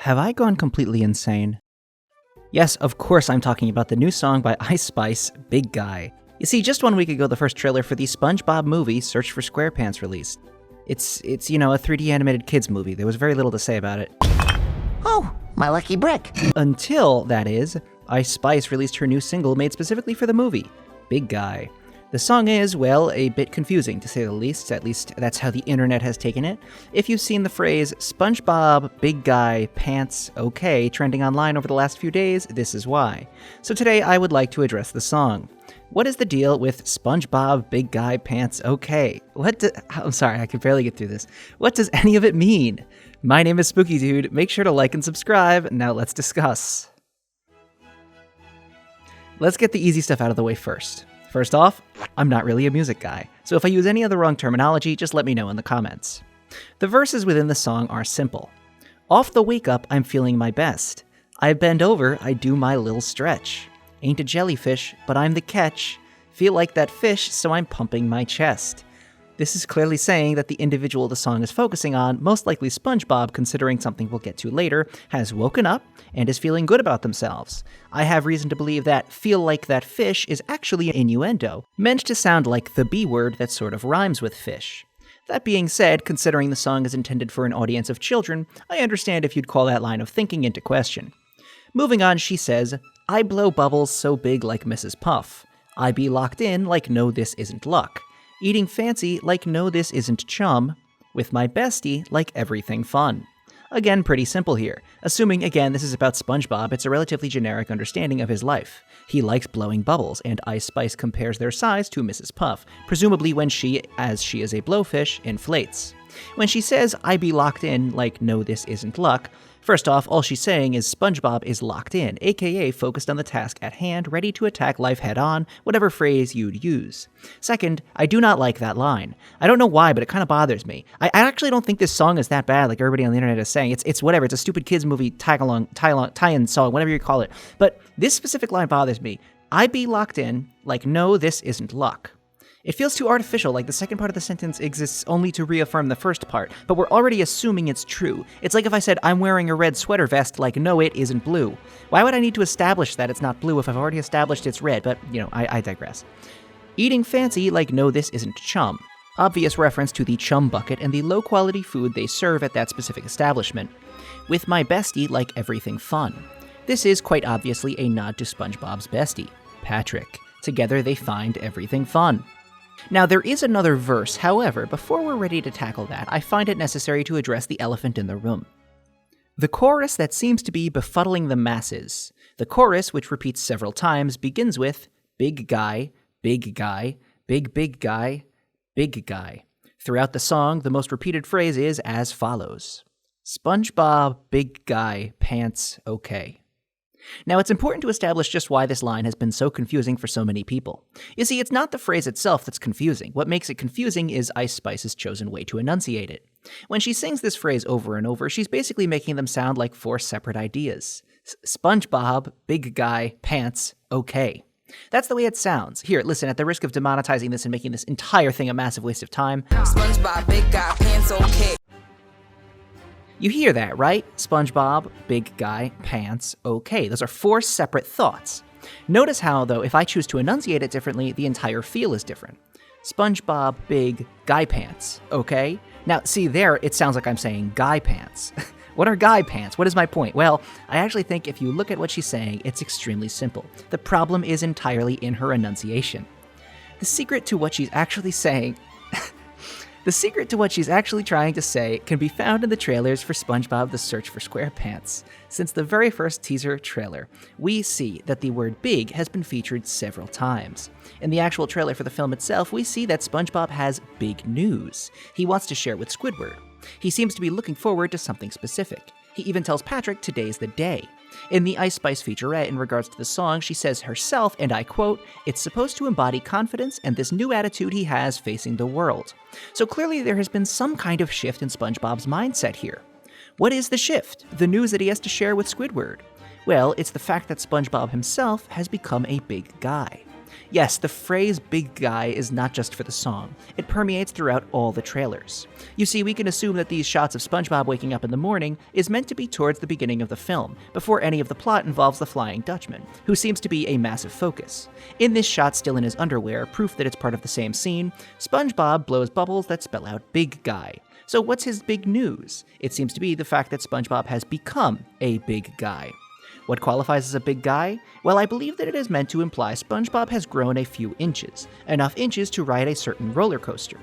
Have I gone completely insane? Yes, of course I'm talking about the new song by Ice Spice, Big Guy. You see, just 1 week ago, the first trailer for the Spongebob movie, Search for Squarepants, released. It's a 3D animated kids movie. There was very little to say about it. Oh, my lucky brick. Until, that is, Ice Spice released her new single made specifically for the movie, Big Guy. The song is, well, a bit confusing, to say the least. At least that's how the internet has taken it. If you've seen the phrase, Spongebob, Big Guy, Pants, okay, trending online over the last few days, this is why. So today I would like to address the song. What is the deal with Spongebob, Big Guy, Pants, okay? I'm sorry, I can barely get through this. What does any of it mean? My name is Spookydood. Make sure to like and subscribe. Now let's discuss. Let's get the easy stuff out of the way first. First off, I'm not really a music guy, so if I use any of the wrong terminology, just let me know in the comments. The verses within the song are simple. Off the wake up, I'm feeling my best. I bend over, I do my little stretch. Ain't a jellyfish, but I'm the catch. Feel like that fish, so I'm pumping my chest. This is clearly saying that the individual the song is focusing on, most likely SpongeBob, considering something we'll get to later, has woken up and is feeling good about themselves. I have reason to believe that feel like that fish is actually an innuendo, meant to sound like the B word that sort of rhymes with fish. That being said, considering the song is intended for an audience of children, I understand if you'd call that line of thinking into question. Moving on, she says, I blow bubbles so big like Mrs. Puff. I be locked in like no this isn't luck. Eating fancy like no this isn't chum. With my bestie like everything fun. Again, pretty simple here. Assuming, again, this is about SpongeBob, it's a relatively generic understanding of his life. He likes blowing bubbles, and Ice Spice compares their size to Mrs. Puff, presumably when she, as she is a blowfish, inflates. When she says, I be locked in, like no this isn't luck, first off, all she's saying is SpongeBob is locked in, aka focused on the task at hand, ready to attack life head-on, whatever phrase you'd use. Second, I do not like that line. I don't know why, but it kind of bothers me. I actually don't think this song is that bad, like everybody on the internet is saying. It's whatever, it's a stupid kids movie tie-in song, whatever you call it. But this specific line bothers me. I be locked in, like no, this isn't luck. It feels too artificial, like the second part of the sentence exists only to reaffirm the first part, but we're already assuming it's true. It's like if I said, I'm wearing a red sweater vest, like, no, it isn't blue. Why would I need to establish that it's not blue if I've already established it's red? But, I digress. Eating fancy, like, no, this isn't chum. Obvious reference to the chum bucket and the low-quality food they serve at that specific establishment. With my bestie, like everything fun. This is quite obviously a nod to SpongeBob's bestie, Patrick. Together they find everything fun. Now, there is another verse, however, before we're ready to tackle that, I find it necessary to address the elephant in the room. The chorus that seems to be befuddling the masses. The chorus, which repeats several times, begins with, big guy, big guy, big guy, big guy. Throughout the song, the most repeated phrase is as follows. SpongeBob, big guy, pants, okay. Now, it's important to establish just why this line has been so confusing for so many people. You see, it's not the phrase itself that's confusing. What makes it confusing is Ice Spice's chosen way to enunciate it. When she sings this phrase over and over, she's basically making them sound like four separate ideas. SpongeBob, big guy, pants, okay. That's the way it sounds. Here, listen, at the risk of demonetizing this and making this entire thing a massive waste of time. SpongeBob, big guy, pants, okay. You hear that, right? SpongeBob, big guy, pants, okay. Those are four separate thoughts. Notice how, though, if I choose to enunciate it differently, the entire feel is different. SpongeBob, big guy pants, okay? Now, see there, it sounds like I'm saying guy pants. What are guy pants? What is my point? Well, I actually think if you look at what she's saying, it's extremely simple. The problem is entirely in her enunciation. The secret to what she's actually saying... The secret to what she's actually trying to say can be found in the trailers for SpongeBob the Search for Squarepants. Since the very first teaser trailer, we see that the word big has been featured several times. In the actual trailer for the film itself, we see that SpongeBob has big news. He wants to share with Squidward. He seems to be looking forward to something specific. He even tells Patrick today's the day. In the Ice Spice featurette in regards to the song, she says herself, and I quote, it's supposed to embody confidence and this new attitude he has facing the world. So clearly there has been some kind of shift in SpongeBob's mindset here. What is the shift? The news that he has to share with Squidward? Well, it's the fact that SpongeBob himself has become a big guy. Yes, the phrase big guy is not just for the song. It permeates throughout all the trailers. You see, we can assume that these shots of SpongeBob waking up in the morning is meant to be towards the beginning of the film, before any of the plot involves the Flying Dutchman, who seems to be a massive focus. In this shot still in his underwear, proof that it's part of the same scene, SpongeBob blows bubbles that spell out big guy. So what's his big news? It seems to be the fact that SpongeBob has become a big guy. What qualifies as a big guy? Well, I believe that it is meant to imply SpongeBob has grown a few inches, enough inches to ride a certain roller coaster.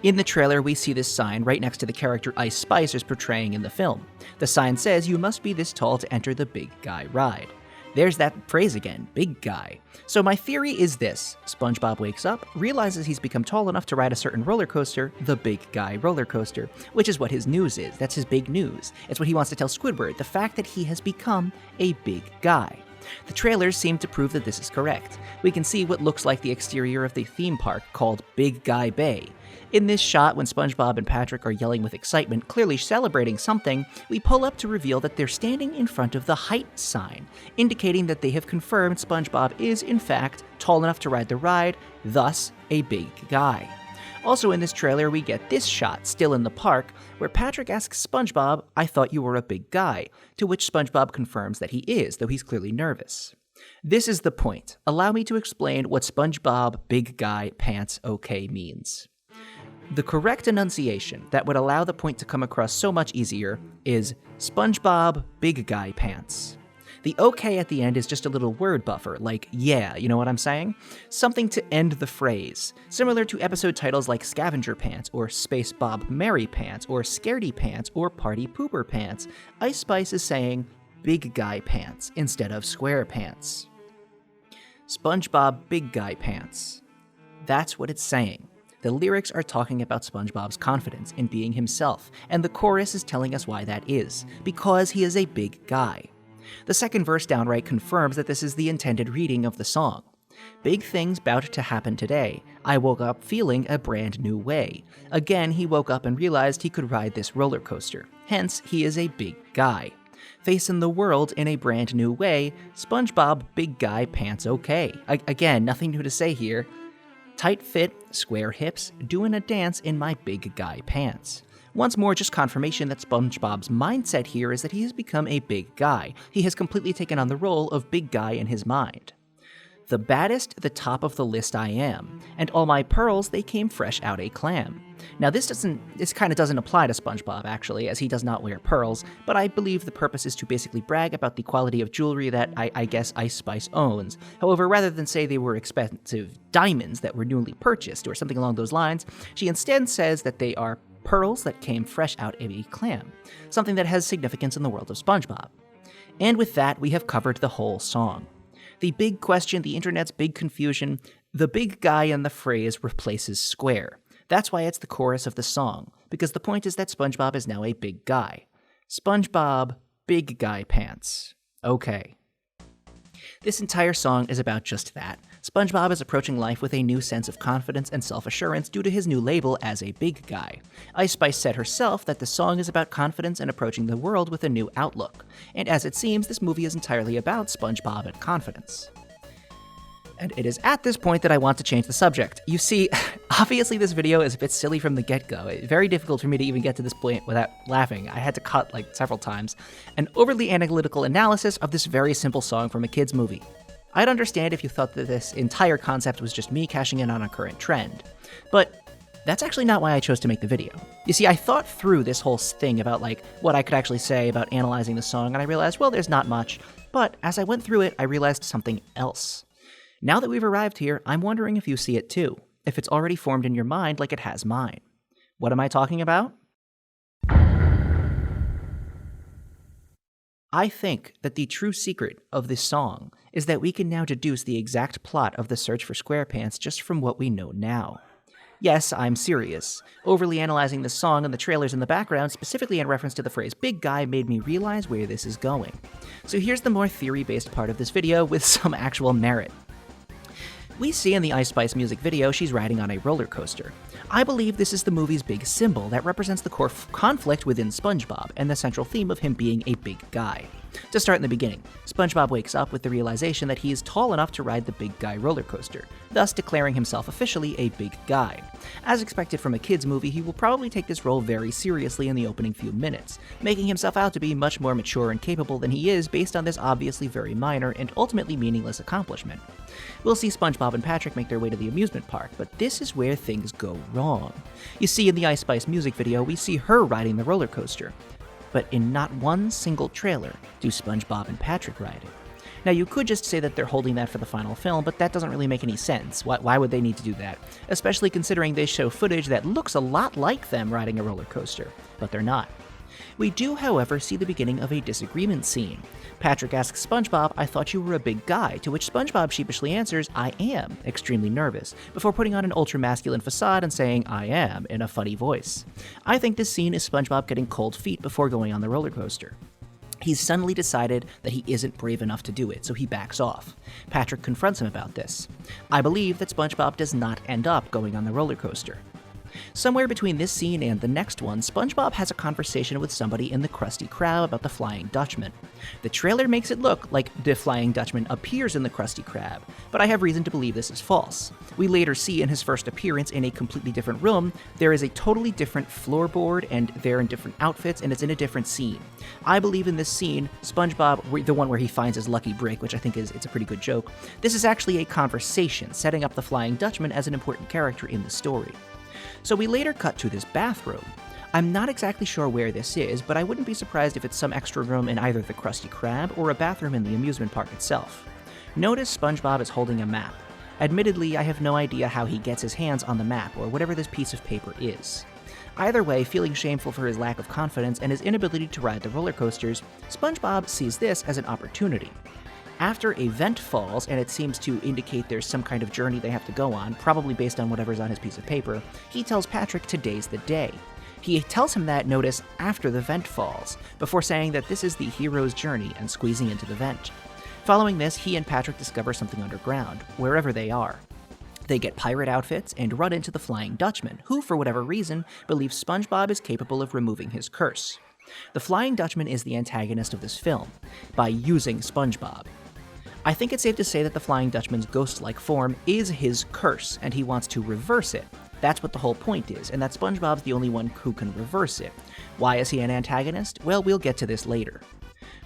In the trailer, we see this sign right next to the character Ice Spice is portraying in the film. The sign says you must be this tall to enter the big guy ride. There's that phrase again, big guy. So my theory is this: SpongeBob wakes up, realizes he's become tall enough to ride a certain roller coaster, the big guy roller coaster, which is what his news is. That's his big news. It's what he wants to tell Squidward, the fact that he has become a big guy. The trailers seem to prove that this is correct. We can see what looks like the exterior of the theme park called Big Guy Bay. In this shot, when SpongeBob and Patrick are yelling with excitement, clearly celebrating something, we pull up to reveal that they're standing in front of the height sign, indicating that they have confirmed SpongeBob is, in fact, tall enough to ride the ride, thus a big guy. Also in this trailer, we get this shot, still in the park, where Patrick asks SpongeBob, "I thought you were a big guy," to which SpongeBob confirms that he is, though he's clearly nervous. This is the point. Allow me to explain what SpongeBob Big Guy Pants OK means. The correct enunciation that would allow the point to come across so much easier is SpongeBob Big Guy Pants. The OK at the end is just a little word buffer, like yeah, you know what I'm saying? Something to end the phrase, similar to episode titles like Scavenger Pants, or Space Bob Merry Pants, or Scaredy Pants, or Party Pooper Pants. Ice Spice is saying Big Guy Pants instead of Squarepants. SpongeBob Big Guy Pants. That's what it's saying. The lyrics are talking about SpongeBob's confidence in being himself, and the chorus is telling us why that is, because he is a big guy. The second verse downright confirms that this is the intended reading of the song. Big things bout to happen today. I woke up feeling a brand new way. Again, he woke up and realized he could ride this roller coaster. Hence, he is a big guy. Facing the world in a brand new way, SpongeBob Big Guy Pants OK. Again, nothing new to say here. Tight fit, square hips, doing a dance in my big guy pants. Once more, just confirmation that SpongeBob's mindset here is that he has become a big guy. He has completely taken on the role of big guy in his mind. The baddest, the top of the list I am, and all my pearls, they came fresh out a clam. Now this kind of doesn't apply to SpongeBob actually, as he does not wear pearls, but I believe the purpose is to basically brag about the quality of jewelry that I guess Ice Spice owns. However, rather than say they were expensive diamonds that were newly purchased or something along those lines, she instead says that they are pearls that came fresh out of a clam, something that has significance in the world of SpongeBob. And with that, we have covered the whole song. The big question, the internet's big confusion, the big guy in the phrase replaces square. That's why it's the chorus of the song, because the point is that SpongeBob is now a big guy. SpongeBob Big Guy Pants. Okay. This entire song is about just that. SpongeBob is approaching life with a new sense of confidence and self-assurance due to his new label as a big guy. Ice Spice said herself that the song is about confidence and approaching the world with a new outlook. And as it seems, this movie is entirely about SpongeBob and confidence. And it is at this point that I want to change the subject. You see, obviously this video is a bit silly from the get-go. It's very difficult for me to even get to this point without laughing. I had to cut several times. An overly analytical analysis of this very simple song from a kid's movie. I'd understand if you thought that this entire concept was just me cashing in on a current trend. But that's actually not why I chose to make the video. You see, I thought through this whole thing about what I could actually say about analyzing the song, and I realized, well, there's not much. But as I went through it, I realized something else. Now that we've arrived here, I'm wondering if you see it too, if it's already formed in your mind like it has mine. What am I talking about? I think that the true secret of this song is that we can now deduce the exact plot of the search for Squarepants just from what we know now. Yes, I'm serious. Overly analyzing the song and the trailers in the background, specifically in reference to the phrase big guy, made me realize where this is going. So here's the more theory-based part of this video with some actual merit. We see in the Ice Spice music video she's riding on a roller coaster. I believe this is the movie's big symbol that represents the core conflict within SpongeBob and the central theme of him being a big guy. To start in the beginning, SpongeBob wakes up with the realization that he is tall enough to ride the Big Guy roller coaster, thus declaring himself officially a big guy. As expected from a kids movie, he will probably take this role very seriously in the opening few minutes, making himself out to be much more mature and capable than he is based on this obviously very minor and ultimately meaningless accomplishment. We'll see SpongeBob and Patrick make their way to the amusement park, but this is where things go wrong. You see, in the Ice Spice music video, we see her riding the roller coaster, but in not one single trailer do SpongeBob and Patrick ride it. Now, you could just say that they're holding that for the final film, but that doesn't really make any sense. Why would they need to do that? Especially considering they show footage that looks a lot like them riding a roller coaster, but they're not. We do, however, see the beginning of a disagreement scene. Patrick asks SpongeBob, "I thought you were a big guy," to which SpongeBob sheepishly answers, "I am," extremely nervous, before putting on an ultra-masculine facade and saying, "I am," in a funny voice. I think this scene is SpongeBob getting cold feet before going on the roller coaster. He's suddenly decided that he isn't brave enough to do it, so he backs off. Patrick confronts him about this. I believe that SpongeBob does not end up going on the roller coaster. Somewhere between this scene and the next one, SpongeBob has a conversation with somebody in the Krusty Krab about the Flying Dutchman. The trailer makes it look like the Flying Dutchman appears in the Krusty Krab, but I have reason to believe this is false. We later see in his first appearance in a completely different room, there is a totally different floorboard and they're in different outfits and it's in a different scene. I believe in this scene, SpongeBob, the one where he finds his lucky brick, which I think it's a pretty good joke, this is actually a conversation setting up the Flying Dutchman as an important character in the story. So we later cut to this bathroom. I'm not exactly sure where this is, but I wouldn't be surprised if it's some extra room in either the Krusty Krab or a bathroom in the amusement park itself. Notice SpongeBob is holding a map. Admittedly, I have no idea how he gets his hands on the map or whatever this piece of paper is. Either way, feeling shameful for his lack of confidence and his inability to ride the roller coasters, SpongeBob sees this as an opportunity. After a vent falls, and it seems to indicate there's some kind of journey they have to go on, probably based on whatever's on his piece of paper, he tells Patrick today's the day. He tells him that, notice, after the vent falls, before saying that this is the hero's journey and squeezing into the vent. Following this, he and Patrick discover something underground, wherever they are. They get pirate outfits and run into the Flying Dutchman, who, for whatever reason, believes SpongeBob is capable of removing his curse. The Flying Dutchman is the antagonist of this film, by using SpongeBob. I think it's safe to say that the Flying Dutchman's ghost-like form is his curse, and he wants to reverse it. That's what the whole point is, and that SpongeBob's the only one who can reverse it. Why is he an antagonist? Well, we'll get to this later.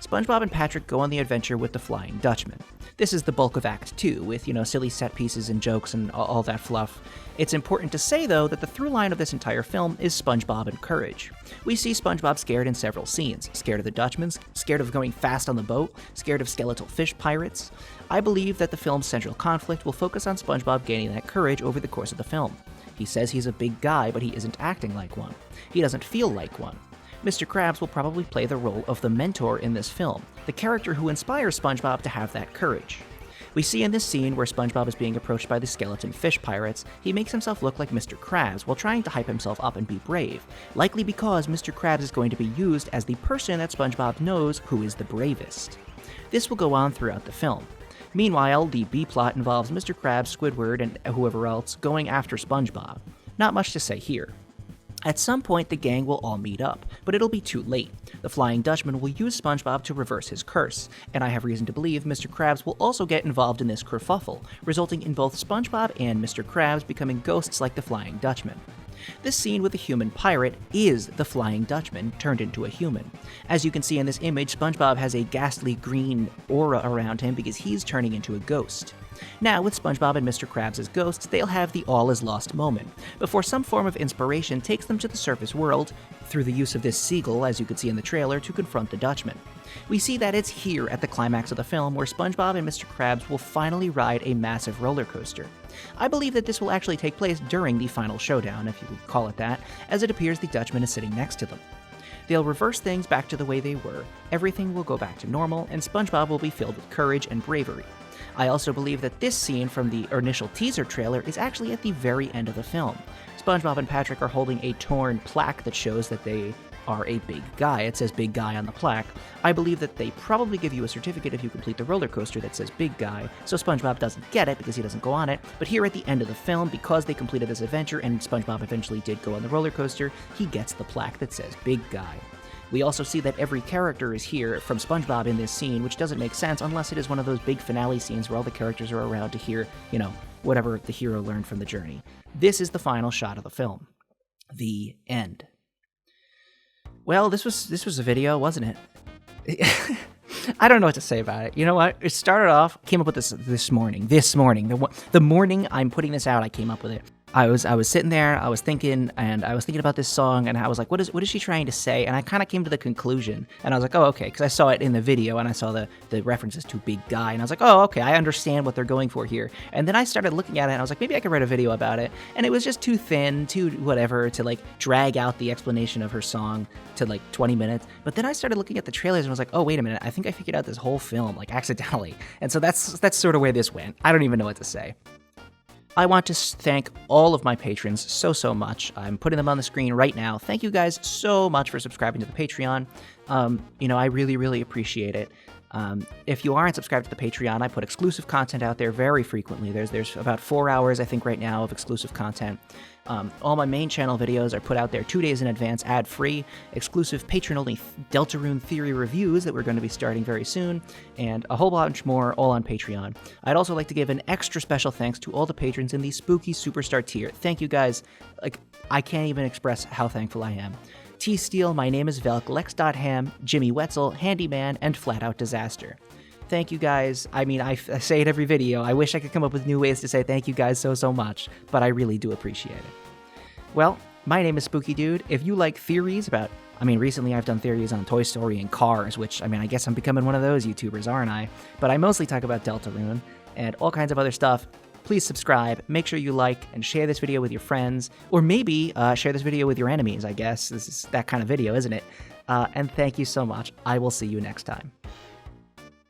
SpongeBob and Patrick go on the adventure with the Flying Dutchman. This is the bulk of Act 2, with, silly set pieces and jokes and all that fluff. It's important to say, though, that the through line of this entire film is SpongeBob and courage. We see SpongeBob scared in several scenes. Scared of the Dutchman, scared of going fast on the boat, scared of skeletal fish pirates. I believe that the film's central conflict will focus on SpongeBob gaining that courage over the course of the film. He says he's a big guy, but he isn't acting like one. He doesn't feel like one. Mr. Krabs will probably play the role of the mentor in this film, the character who inspires SpongeBob to have that courage. We see in this scene where SpongeBob is being approached by the skeleton fish pirates, he makes himself look like Mr. Krabs while trying to hype himself up and be brave, likely because Mr. Krabs is going to be used as the person that SpongeBob knows who is the bravest. This will go on throughout the film. Meanwhile, the B-plot involves Mr. Krabs, Squidward, and whoever else going after SpongeBob. Not much to say here. At some point, the gang will all meet up, but it'll be too late. The Flying Dutchman will use SpongeBob to reverse his curse, and I have reason to believe Mr. Krabs will also get involved in this kerfuffle, resulting in both SpongeBob and Mr. Krabs becoming ghosts like the Flying Dutchman. This scene with the human pirate is the Flying Dutchman turned into a human. As you can see in this image, SpongeBob has a ghastly green aura around him because he's turning into a ghost. Now, with SpongeBob and Mr. Krabs as ghosts, they'll have the all-is-lost moment, before some form of inspiration takes them to the surface world, through the use of this seagull, as you could see in the trailer, to confront the Dutchman. We see that it's here at the climax of the film where SpongeBob and Mr. Krabs will finally ride a massive roller coaster. I believe that this will actually take place during the final showdown, if you would call it that, as it appears the Dutchman is sitting next to them. They'll reverse things back to the way they were, everything will go back to normal, and SpongeBob will be filled with courage and bravery. I also believe that this scene from the initial teaser trailer is actually at the very end of the film. SpongeBob and Patrick are holding a torn plaque that shows that they are a big guy. It says big guy on the plaque. I believe that they probably give you a certificate if you complete the roller coaster that says big guy, so SpongeBob doesn't get it because he doesn't go on it, but here at the end of the film, because they completed this adventure and SpongeBob eventually did go on the roller coaster, he gets the plaque that says big guy. We also see that every character is here from SpongeBob in this scene, which doesn't make sense unless it is one of those big finale scenes where all the characters are around to hear, whatever the hero learned from the journey. This is the final shot of the film. The end. Well, this was a video, wasn't it? I don't know what to say about it. You know what? It started off, came up with this morning. The morning I'm putting this out, I came up with it. I was sitting there, I was thinking about this song, and I was like, what is she trying to say? And I kind of came to the conclusion, and I was like, oh, okay, because I saw it in the video, and I saw the references to Big Guy, and I was like, oh, okay, I understand what they're going for here. And then I started looking at it, and I was like, maybe I could write a video about it. And it was just too thin, too whatever, to like drag out the explanation of her song to like 20 minutes. But then I started looking at the trailers, and I was like, oh, wait a minute, I think I figured out this whole film, like accidentally. And so that's sort of where this went. I don't even know what to say. I want to thank all of my patrons so much. I'm putting them on the screen right now. Thank you guys so much for subscribing to the Patreon. I really appreciate it. If you aren't subscribed to the Patreon, I put exclusive content out there very frequently. There's about 4 hours, I think, right now of exclusive content. All my main channel videos are put out there 2 days in advance, ad-free, exclusive patron-only Deltarune Theory reviews that we're going to be starting very soon, and a whole bunch more, all on Patreon. I'd also like to give an extra special thanks to all the patrons in the Spooky Superstar tier. Thank you guys. I can't even express how thankful I am. T-Steel, My Name is Velk, Lex.Ham, Jimmy Wetzel, Handyman, and Flat Out Disaster. Thank you guys. I mean, I say it every video. I wish I could come up with new ways to say thank you guys so much, but I really do appreciate it. Well, my name is Spookydood. If you like theories about, recently I've done theories on Toy Story and Cars, which, I guess I'm becoming one of those YouTubers, aren't I? But I mostly talk about Deltarune and all kinds of other stuff. Please subscribe, make sure you like and share this video with your friends, or maybe share this video with your enemies, I guess. This is that kind of video, isn't it? And thank you so much. I will see you next time.